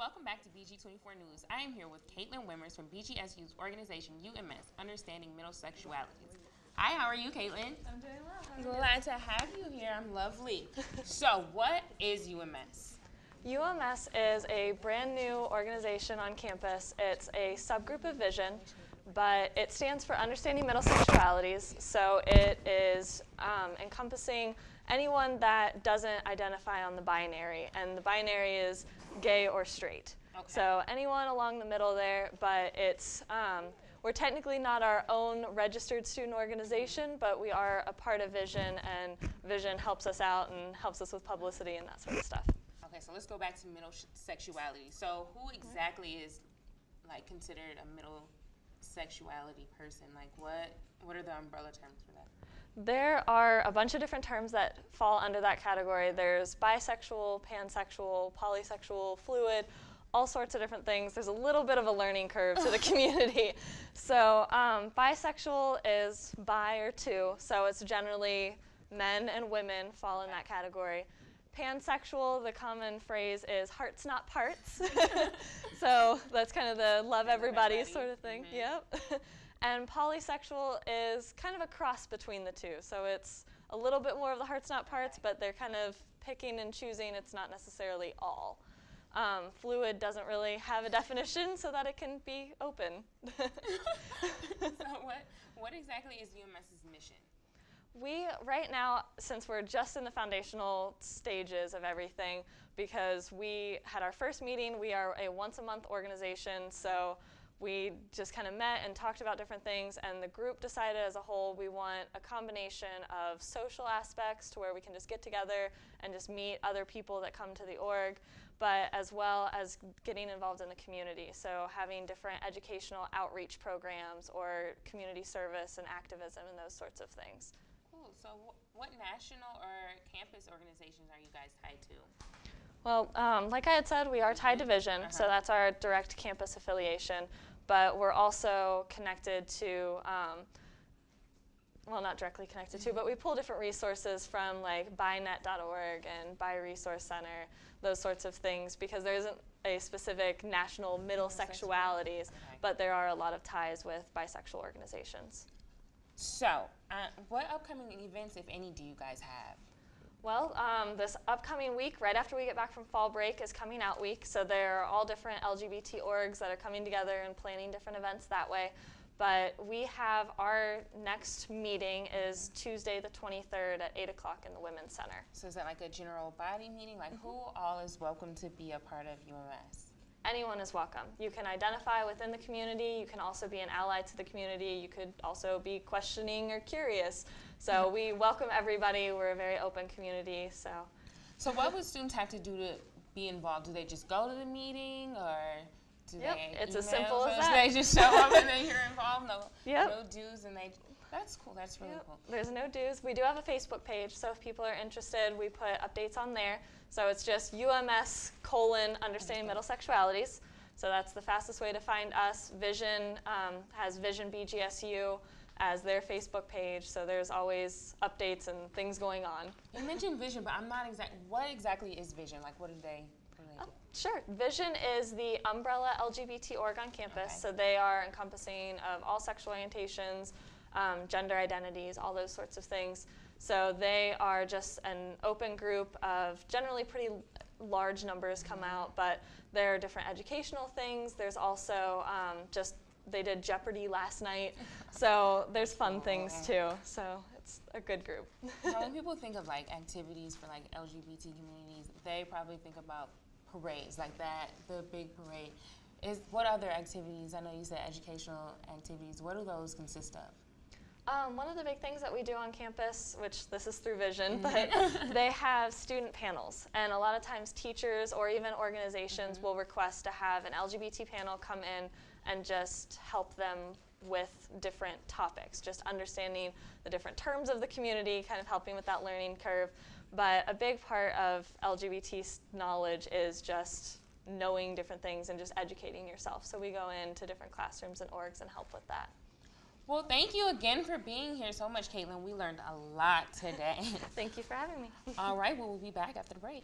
welcome back to BG24 News. I am here with Caitlin Wimmers from BGSU's organization UMS, Understanding Middle Sexualities. Hi, how are you, Caitlin? I'm doing well. How are you? Glad to have you here. I'm lovely. So, what is UMS? UMS is a brand new organization on campus. It's a subgroup of Vision, but it stands for Understanding Middle Sexualities. So it is encompassing anyone that doesn't identify on the binary, and the binary is gay or straight. Okay. So anyone along the middle there, but it's we're technically not our own registered student organization, but we are a part of Vision, and Vision helps us out and helps us with publicity and that sort of stuff. Okay, so let's go back to middle sexuality. So who exactly is like considered a middle sexuality person? Like what are the umbrella terms for that? There are a bunch of different terms that fall under that category. There's bisexual, pansexual, polysexual, fluid, all sorts of different things. There's a little bit of a learning curve to the community. So bisexual is bi or two, so it's generally men and women fall in that category. Pansexual, the common phrase is hearts not parts. So that's kind of the love everybody sort of thing. Mm-hmm. Yep. And polysexual is kind of a cross between the two. So it's a little bit more of the hearts not parts, but they're kind of picking and choosing. It's not necessarily all. Fluid doesn't really have a definition so that it can be open. So what exactly is UMS's mission? We, right now, since we're just in the foundational stages of everything, because we had our first meeting, we are a once-a-month organization, so we just kind of met and talked about different things, and the group decided as a whole we want a combination of social aspects to where we can just get together and just meet other people that come to the org, but as well as getting involved in the community. So having different educational outreach programs or community service and activism and those sorts of things. Cool. So what national or campus organizations are you guys tied to? Well, like I had said, we are tied to Vision, so that's our direct campus affiliation, but we're also connected to, well, not directly connected to, but we pull different resources from like binet.org and BiResource Center, those sorts of things, because there isn't a specific national middle sexualities, but there are a lot of ties with bisexual organizations. So, what upcoming events, if any, do you guys have? Well, this upcoming week, right after we get back from fall break, is Coming Out Week. So there are all different LGBT orgs that are coming together and planning different events that way. But we have our next meeting is Tuesday the 23rd at 8 o'clock in the Women's Center. So is that like a general body meeting? Like who all is welcome to be a part of UMS? Anyone is welcome. You can identify within the community. You can also be an ally to the community. You could also be questioning or curious. So we welcome everybody. We're a very open community. So what would students have to do to be involved? Do they just go to the meeting, or do they it's as simple as that? that. They just show up and then you're involved? No dues, and that's cool. That's really cool. There's no dues. We do have a Facebook page, so if people are interested, we put updates on there. So it's just UMS:_Understanding Middle Sexualities. So that's the fastest way to find us. Vision has Vision BGSU as their Facebook page, so there's always updates and things going on. You mentioned Vision, but I'm not what exactly is Vision? Like what do they do? Sure. Vision is the umbrella LGBT org on campus, so they are encompassing of all sexual orientations, gender identities, all those sorts of things. So they are just an open group of generally pretty large numbers come out, but there are different educational things. There's also they did Jeopardy last night, so there's fun things too. So it's a good group. Now, when people think of like activities for like LGBT communities, they probably think about parades like that, the big parade. What other activities? I know you said educational activities. What do those consist of? One of the big things that we do on campus, which this is through Vision, but they have student panels. And a lot of times teachers or even organizations will request to have an LGBT panel come in and just help them with different topics, just understanding the different terms of the community, kind of helping with that learning curve. But a big part of LGBT knowledge is just knowing different things and just educating yourself. So we go into different classrooms and orgs and help with that. Well, thank you again for being here so much, Caitlin. We learned a lot today. Thank you for having me. All right, well, we'll be back after the break.